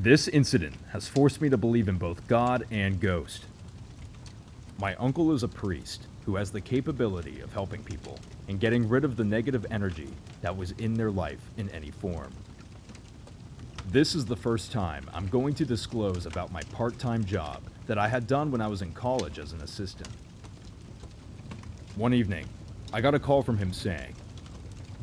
This incident has forced me to believe in both God and ghost. My uncle is a priest who has the capability of helping people and getting rid of the negative energy that was in their life in any form. This is the first time I'm going to disclose about my part-time job that I had done when I was in college as an assistant. One evening, I got a call from him saying,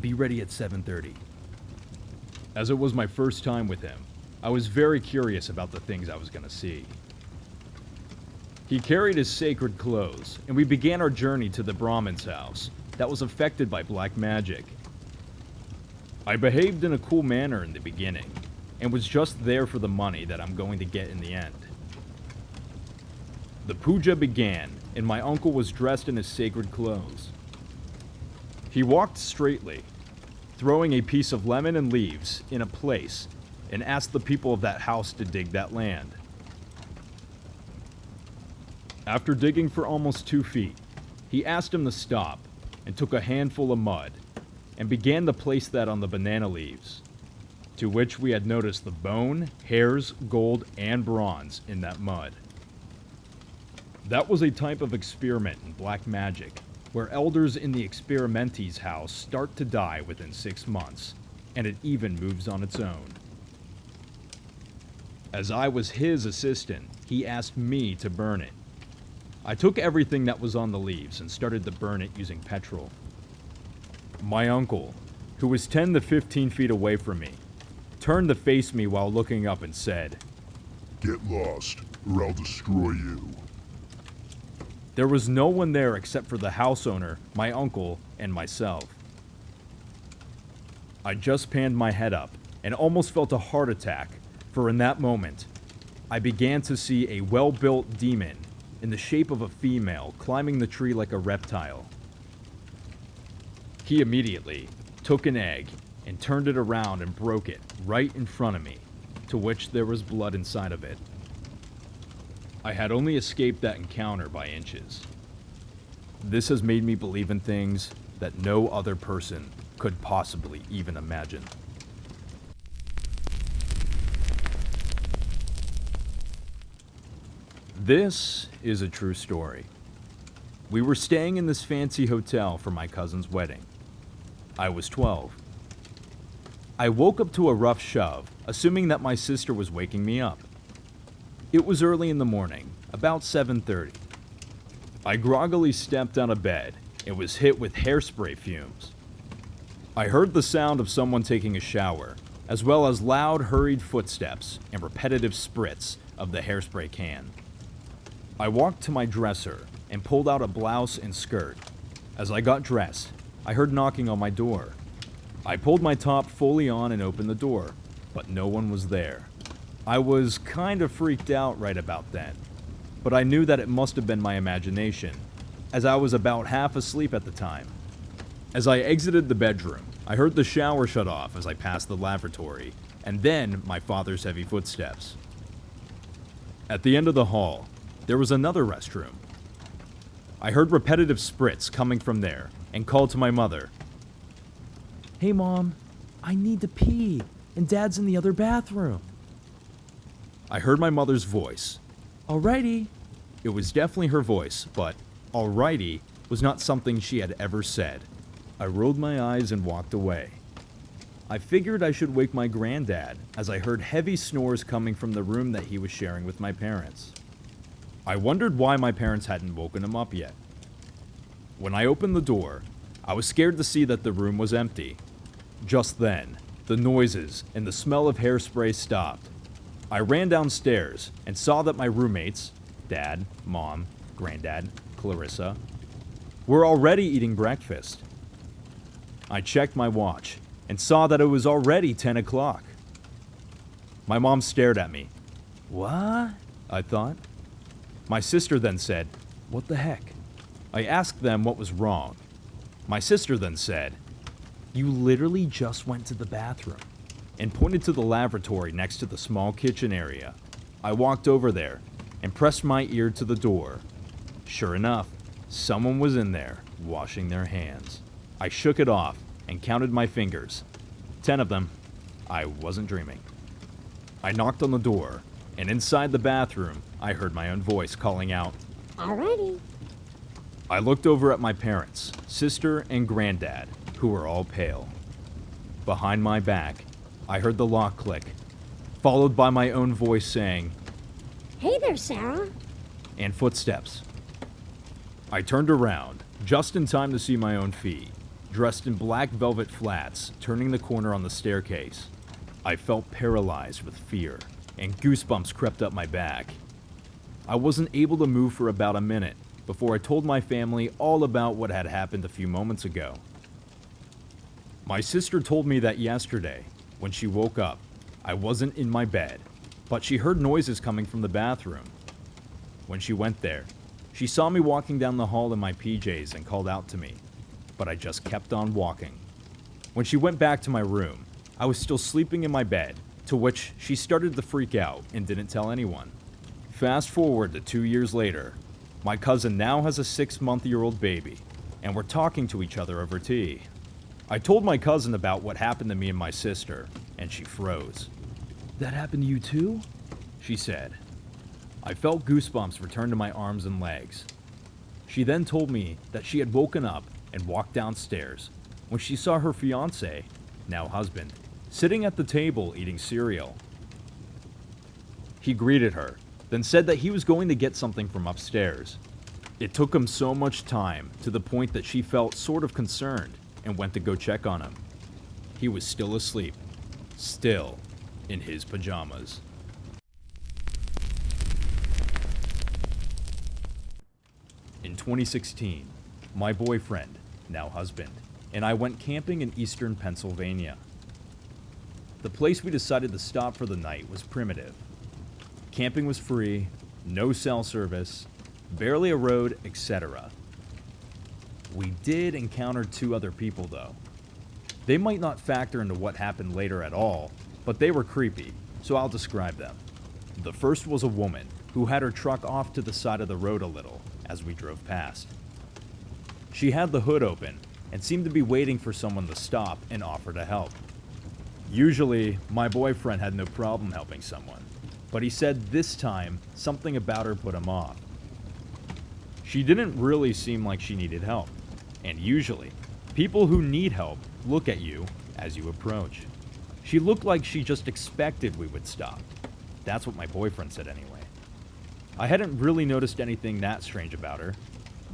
"Be ready at 7:30. As it was my first time with him, I was very curious about the things I was going to see. He carried his sacred clothes, and we began our journey to the Brahmin's house that was affected by black magic. I behaved in a cool manner in the beginning, and was just there for the money that I'm going to get in the end. The puja began, and my uncle was dressed in his sacred clothes. He walked straightly, throwing a piece of lemon and leaves in a place, and asked the people of that house to dig that land. After digging for almost 2 feet, he asked him to stop and took a handful of mud and began to place that on the banana leaves, to which we had noticed the bone, hairs, gold, and bronze in that mud. That was a type of experiment in black magic, where elders in the experimentee's house start to die within 6 months, and it even moves on its own. As I was his assistant, he asked me to burn it. I took everything that was on the leaves and started to burn it using petrol. My uncle, who was 10 to 15 feet away from me, turned to face me while looking up and said, "Get lost, or I'll destroy you." There was no one there except for the house owner, my uncle, and myself. I just panned my head up and almost felt a heart attack, for in that moment, I began to see a well-built demon in the shape of a female climbing the tree like a reptile. He immediately took an egg and turned it around and broke it right in front of me, to which there was blood inside of it. I had only escaped that encounter by inches. This has made me believe in things that no other person could possibly even imagine. This is a true story. We were staying in this fancy hotel for my cousin's wedding. I was 12. I woke up to a rough shove, assuming that my sister was waking me up. It was early in the morning, about 7:30. I groggily stepped out of bed and was hit with hairspray fumes. I heard the sound of someone taking a shower, as well as loud, hurried footsteps and repetitive spritz of the hairspray can. I walked to my dresser and pulled out a blouse and skirt. As I got dressed, I heard knocking on my door. I pulled my top fully on and opened the door, but no one was there. I was kind of freaked out right about then, but I knew that it must have been my imagination, as I was about half asleep at the time. As I exited the bedroom, I heard the shower shut off as I passed the lavatory, and then my father's heavy footsteps. At the end of the hall, there was another restroom. I heard repetitive spritz coming from there and called to my mother. "Hey Mom, I need to pee, and Dad's in the other bathroom." I heard my mother's voice. "Alrighty." It was definitely her voice, but alrighty was not something she had ever said. I rolled my eyes and walked away. I figured I should wake my granddad, as I heard heavy snores coming from the room that he was sharing with my parents. I wondered why my parents hadn't woken him up yet. When I opened the door, I was scared to see that the room was empty. Just then, the noises and the smell of hairspray stopped. I ran downstairs and saw that my roommates, Dad, Mom, Granddad, Clarissa, were already eating breakfast. I checked my watch and saw that it was already 10 o'clock. My mom stared at me. "What?" I thought. My sister then said, "What the heck?" I asked them what was wrong. My sister then said, "You literally just went to the bathroom," and pointed to the lavatory next to the small kitchen area. I walked over there and pressed my ear to the door. Sure enough, someone was in there, washing their hands. I shook it off and counted my fingers. 10 of them. I wasn't dreaming. I knocked on the door, and inside the bathroom, I heard my own voice calling out. Alrighty. I looked over at my parents, sister, and granddad, who were all pale. Behind my back, I heard the lock click, followed by my own voice saying, Hey there, Sarah. and footsteps. I turned around, just in time to see my own feet, dressed in black velvet flats, turning the corner on the staircase. I felt paralyzed with fear, and goosebumps crept up my back. I wasn't able to move for about a minute before I told my family all about what had happened a few moments ago. My sister told me that yesterday, when she woke up, I wasn't in my bed, but she heard noises coming from the bathroom. When she went there, she saw me walking down the hall in my PJs and called out to me, but I just kept on walking. When she went back to my room, I was still sleeping in my bed, to which she started to freak out and didn't tell anyone. Fast forward to 2 years later, my cousin now has a 6-month-old baby, and we're talking to each other over tea. I told my cousin about what happened to me and my sister, and she froze. "That happened to you too?" she said. I felt goosebumps return to my arms and legs. She then told me that she had woken up and walked downstairs when she saw her fiancé, now husband, sitting at the table eating cereal. He greeted her, then said that he was going to get something from upstairs. It took him so much time to the point that she felt sort of concerned and went to go check on him. He was still asleep, still in his pajamas. In 2016, my boyfriend, now husband, and I went camping in eastern Pennsylvania. The place we decided to stop for the night was primitive. Camping was free, no cell service, barely a road, etc. We did encounter 2 other people though. They might not factor into what happened later at all, but they were creepy, so I'll describe them. The first was a woman who had her truck off to the side of the road a little as we drove past. She had the hood open and seemed to be waiting for someone to stop and offer to help. Usually, my boyfriend had no problem helping someone, but he said this time something about her put him off. She didn't really seem like she needed help, and usually, people who need help look at you as you approach. She looked like she just expected we would stop. That's what my boyfriend said anyway. I hadn't really noticed anything that strange about her.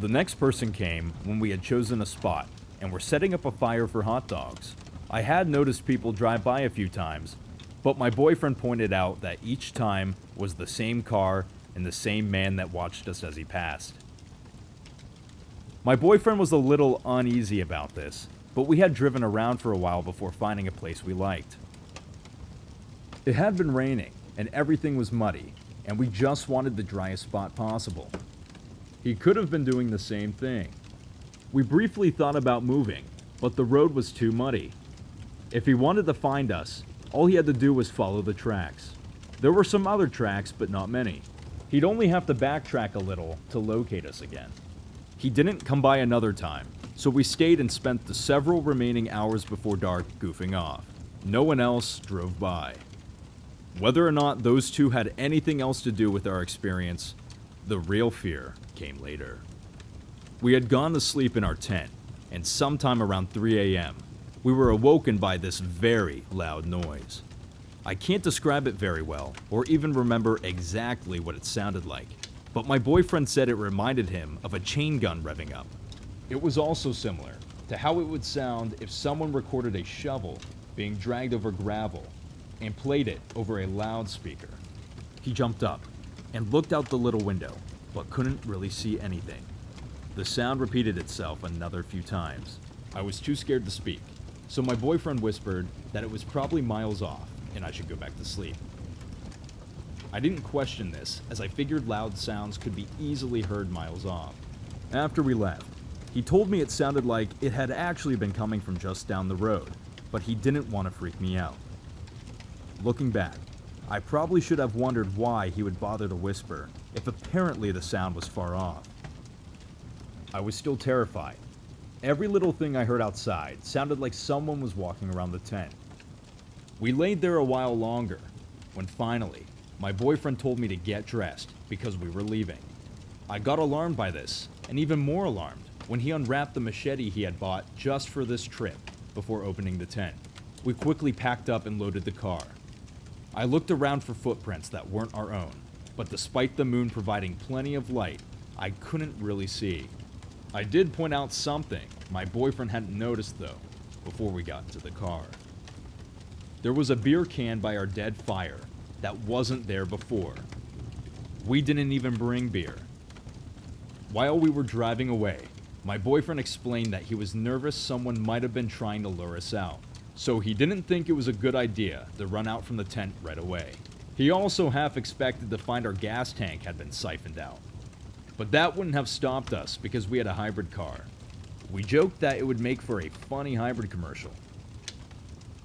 The next person came when we had chosen a spot and were setting up a fire for hot dogs. I had noticed people drive by a few times, but my boyfriend pointed out that each time was the same car and the same man that watched us as he passed. My boyfriend was a little uneasy about this, but we had driven around for a while before finding a place we liked. It had been raining and everything was muddy, and we just wanted the driest spot possible. He could have been doing the same thing. We briefly thought about moving, but the road was too muddy. If he wanted to find us, all he had to do was follow the tracks. There were some other tracks, but not many. He'd only have to backtrack a little to locate us again. He didn't come by another time, so we stayed and spent the several remaining hours before dark goofing off. No one else drove by. Whether or not those 2 had anything else to do with our experience, the real fear came later. We had gone to sleep in our tent, and sometime around 3 a.m., we were awoken by this very loud noise. I can't describe it very well, or even remember exactly what it sounded like, but my boyfriend said it reminded him of a chain gun revving up. It was also similar to how it would sound if someone recorded a shovel being dragged over gravel and played it over a loudspeaker. He jumped up and looked out the little window, but couldn't really see anything. The sound repeated itself another few times. I was too scared to speak, so my boyfriend whispered that it was probably miles off and I should go back to sleep. I didn't question this, as I figured loud sounds could be easily heard miles off. After we left, he told me it sounded like it had actually been coming from just down the road, but he didn't want to freak me out. Looking back, I probably should have wondered why he would bother to whisper if apparently the sound was far off. I was still terrified. Every little thing I heard outside sounded like someone was walking around the tent. We laid there a while longer, when finally, my boyfriend told me to get dressed because we were leaving. I got alarmed by this, and even more alarmed when he unwrapped the machete he had bought just for this trip before opening the tent. We quickly packed up and loaded the car. I looked around for footprints that weren't our own, but despite the moon providing plenty of light, I couldn't really see. I did point out something my boyfriend hadn't noticed though, before we got into the car. There was a beer can by our dead fire that wasn't there before. We didn't even bring beer. While we were driving away, my boyfriend explained that he was nervous someone might have been trying to lure us out, so he didn't think it was a good idea to run out from the tent right away. He also half expected to find our gas tank had been siphoned out. But that wouldn't have stopped us because we had a hybrid car. We joked that it would make for a funny hybrid commercial.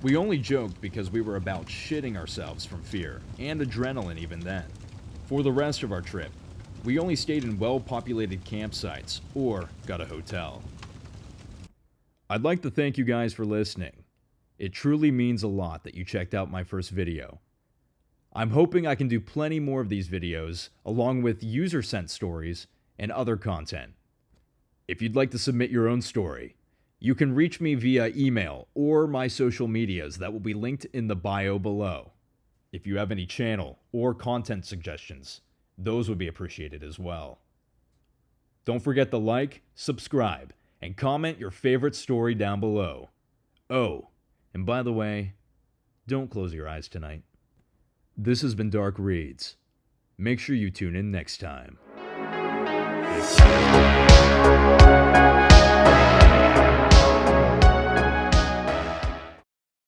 We only joked because we were about shitting ourselves from fear and adrenaline even then. For the rest of our trip, we only stayed in well-populated campsites or got a hotel. I'd like to thank you guys for listening. It truly means a lot that you checked out my first video. I'm hoping I can do plenty more of these videos, along with user-sent stories and other content. If you'd like to submit your own story, you can reach me via email or my social medias that will be linked in the bio below. If you have any channel or content suggestions, those would be appreciated as well. Don't forget to like, subscribe, and comment your favorite story down below. Oh, and by the way, don't close your eyes tonight. This has been Dark Reads. Make sure you tune in next time. Peace.